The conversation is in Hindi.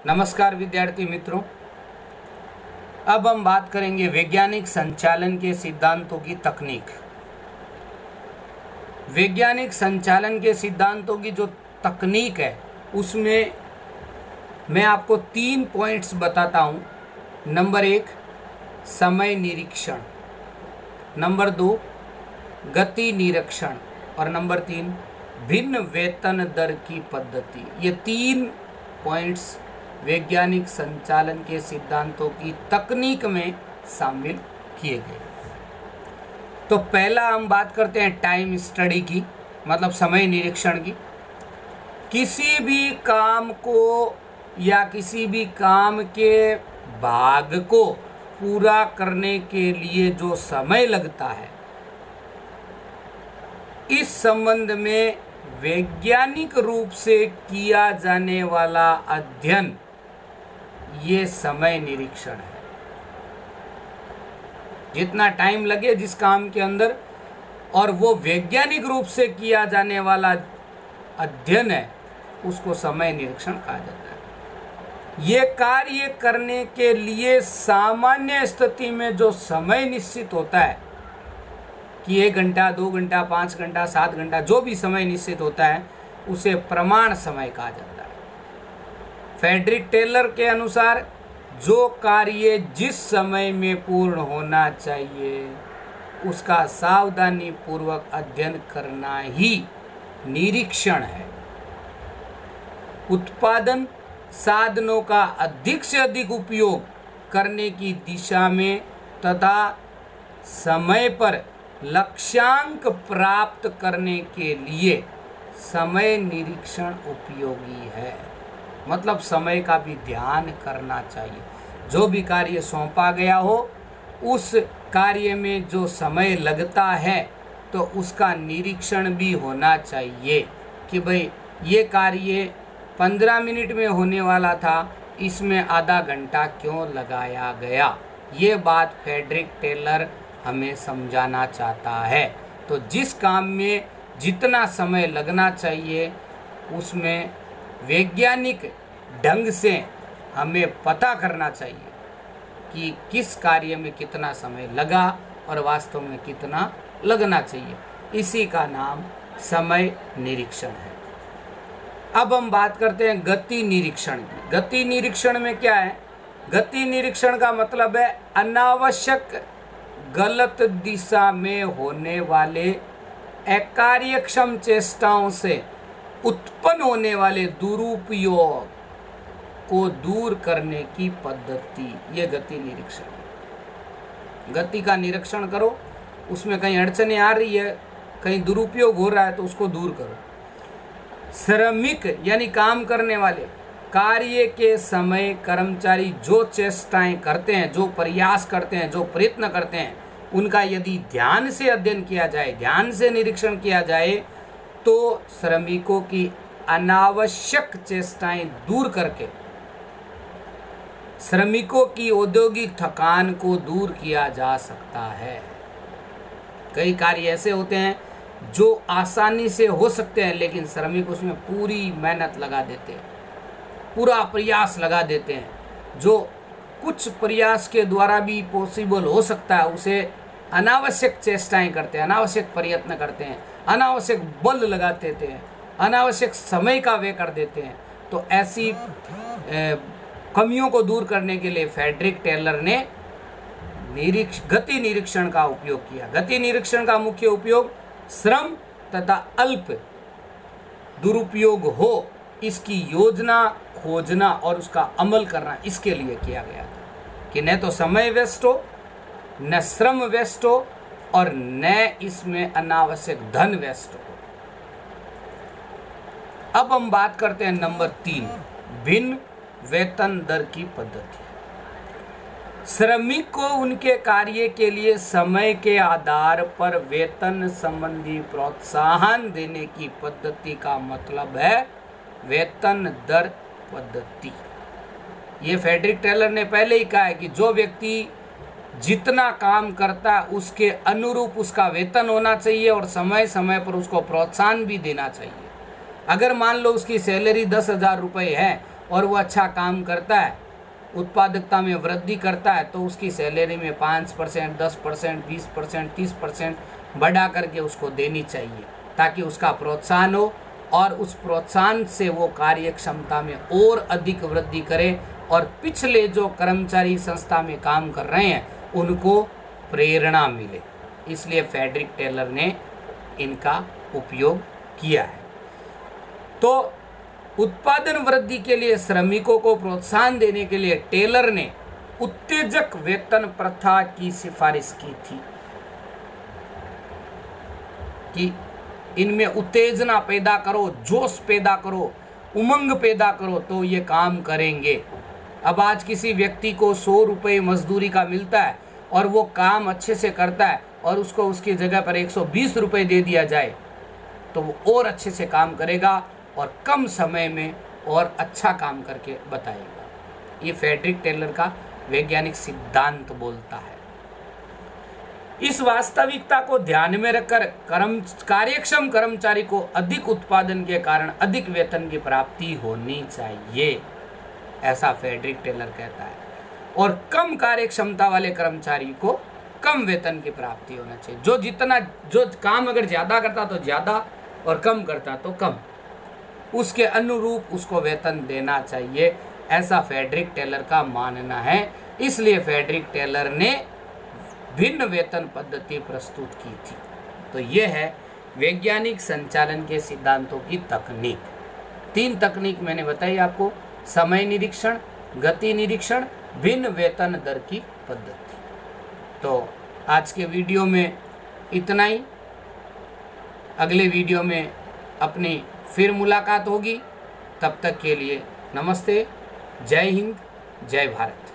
नमस्कार विद्यार्थी मित्रों, अब हम बात करेंगे वैज्ञानिक संचालन के सिद्धांतों की तकनीक। वैज्ञानिक संचालन के सिद्धांतों की जो तकनीक है उसमें मैं आपको 3 पॉइंट्स बताता हूँ। नंबर 1 समय निरीक्षण, नंबर 2 गति निरीक्षण और नंबर 3 भिन्न वेतन दर की पद्धति। ये 3 पॉइंट्स वैज्ञानिक संचालन के सिद्धांतों की तकनीक में शामिल किए गए। तो पहला हम बात करते हैं टाइम स्टडी की, मतलब समय निरीक्षण की। किसी भी काम को या किसी भी काम के भाग को पूरा करने के लिए जो समय लगता है, इस संबंध में वैज्ञानिक रूप से किया जाने वाला अध्ययन ये समय निरीक्षण है। जितना टाइम लगे जिस काम के अंदर, और वो वैज्ञानिक रूप से किया जाने वाला अध्ययन है, उसको समय निरीक्षण कहा जाता है। ये कार्य करने के लिए सामान्य स्थिति में जो समय निश्चित होता है कि 1 घंटा, 2 घंटा, 5 घंटा, 7 घंटा, जो भी समय निश्चित होता है उसे प्रमाण समय कहा जाता है। फ्रेडरिक टेलर के अनुसार जो कार्य जिस समय में पूर्ण होना चाहिए उसका सावधानी पूर्वक अध्ययन करना ही निरीक्षण है। उत्पादन साधनों का अधिक से अधिक उपयोग करने की दिशा में तथा समय पर लक्ष्यांक प्राप्त करने के लिए समय निरीक्षण उपयोगी है। मतलब समय का भी ध्यान करना चाहिए। जो भी कार्य सौंपा गया हो उस कार्य में जो समय लगता है तो उसका निरीक्षण भी होना चाहिए कि भाई ये कार्य 15 मिनट में होने वाला था, इसमें आधा घंटा क्यों लगाया गया। ये बात फ्रेडरिक टेलर हमें समझाना चाहता है। तो जिस काम में जितना समय लगना चाहिए उसमें वैज्ञानिक ढंग से हमें पता करना चाहिए कि किस कार्य में कितना समय लगा और वास्तव में कितना लगना चाहिए। इसी का नाम समय निरीक्षण है। अब हम बात करते हैं गति निरीक्षण की। गति निरीक्षण में क्या है? गति निरीक्षण का मतलब है अनावश्यक गलत दिशा में होने वाले अकार्यक्षम चेष्टाओं से उत्पन्न होने वाले दुरुपयोग को दूर करने की पद्धति, ये गति निरीक्षण है। गति का निरीक्षण करो, उसमें कहीं अड़चने आ रही है, कहीं दुरुपयोग हो रहा है तो उसको दूर करो। श्रमिक यानी काम करने वाले, कार्य के समय कर्मचारी जो चेष्टाएं करते हैं, जो प्रयास करते हैं, जो प्रयत्न करते हैं, उनका यदि ध्यान से अध्ययन किया जाए, ध्यान से निरीक्षण किया जाए तो श्रमिकों की अनावश्यक चेष्टाएं दूर करके श्रमिकों की औद्योगिक थकान को दूर किया जा सकता है। कई कार्य ऐसे होते हैं जो आसानी से हो सकते हैं लेकिन श्रमिक उसमें पूरी मेहनत लगा देते हैं, पूरा प्रयास लगा देते हैं। जो कुछ प्रयास के द्वारा भी पॉसिबल हो सकता है उसे अनावश्यक चेष्टाएं करते हैं, अनावश्यक प्रयत्न करते हैं, अनावश्यक बल लगा देते हैं, अनावश्यक समय का व्यय कर देते हैं। तो ऐसी कमियों को दूर करने के लिए फ्रेडरिक टेलर ने गति निरीक्षण का उपयोग किया। गति निरीक्षण का मुख्य उपयोग श्रम तथा अल्प दुरुपयोग हो इसकी योजना खोजना और उसका अमल करना, इसके लिए किया गया था कि न तो समय व्यस्त हो, न श्रम व्यस्त हो और न इसमें अनावश्यक धन व्यस्त हो। अब हम बात करते हैं नंबर 3, भिन्न वेतन दर की पद्धति। श्रमिक को उनके कार्य के लिए समय के आधार पर वेतन संबंधी प्रोत्साहन देने की पद्धति का मतलब है वेतन दर पद्धति। ये फ्रेडरिक टेलर ने पहले ही कहा है कि जो व्यक्ति जितना काम करता है उसके अनुरूप उसका वेतन होना चाहिए और समय समय पर उसको प्रोत्साहन भी देना चाहिए। अगर मान लो उसकी सैलरी 10,000 रुपये है और वो अच्छा काम करता है, उत्पादकता में वृद्धि करता है, तो उसकी सैलरी में 5%, 10%, 20%, 30% बढ़ा करके उसको देनी चाहिए, ताकि उसका प्रोत्साहन हो और उस प्रोत्साहन से वो कार्य क्षमता में और अधिक वृद्धि करे और पिछले जो कर्मचारी संस्था में काम कर रहे हैं उनको प्रेरणा मिले। इसलिए फ्रेडरिक टेलर ने इनका उपयोग किया है। तो उत्पादन वृद्धि के लिए श्रमिकों को प्रोत्साहन देने के लिए टेलर ने उत्तेजक वेतन प्रथा की सिफारिश की थी कि इनमें उत्तेजना पैदा करो, जोश पैदा करो, उमंग पैदा करो, तो ये काम करेंगे। अब आज किसी व्यक्ति को 100 रुपये मजदूरी का मिलता है और वो काम अच्छे से करता है और उसको उसकी जगह पर 120 रुपये दे दिया जाए तो वो और अच्छे से काम करेगा और कम समय में और अच्छा काम करके बताएगा। ये फ्रेडरिक टेलर का वैज्ञानिक सिद्धांत बोलता है। इस वास्तविकता को ध्यान में रखकर कार्यक्षम कर्मचारी को अधिक उत्पादन के कारण अधिक वेतन की प्राप्ति होनी चाहिए, ऐसा फ्रेडरिक टेलर कहता है। और कम कार्यक्षमता वाले कर्मचारी को कम वेतन की प्राप्ति होना चाहिए। जो काम अगर ज़्यादा करता तो ज़्यादा और कम करता तो कम, उसके अनुरूप उसको वेतन देना चाहिए, ऐसा फ्रेडरिक टेलर का मानना है। इसलिए फ्रेडरिक टेलर ने भिन्न वेतन पद्धति प्रस्तुत की थी। तो यह है वैज्ञानिक संचालन के सिद्धांतों की तकनीक। 3 तकनीक मैंने बताई आपको: समय निरीक्षण, गति निरीक्षण, भिन्न वेतन दर की पद्धति। तो आज के वीडियो में इतना ही। अगले वीडियो में अपनी फिर मुलाकात होगी। तब तक के लिए नमस्ते, जय हिंद, जय भारत।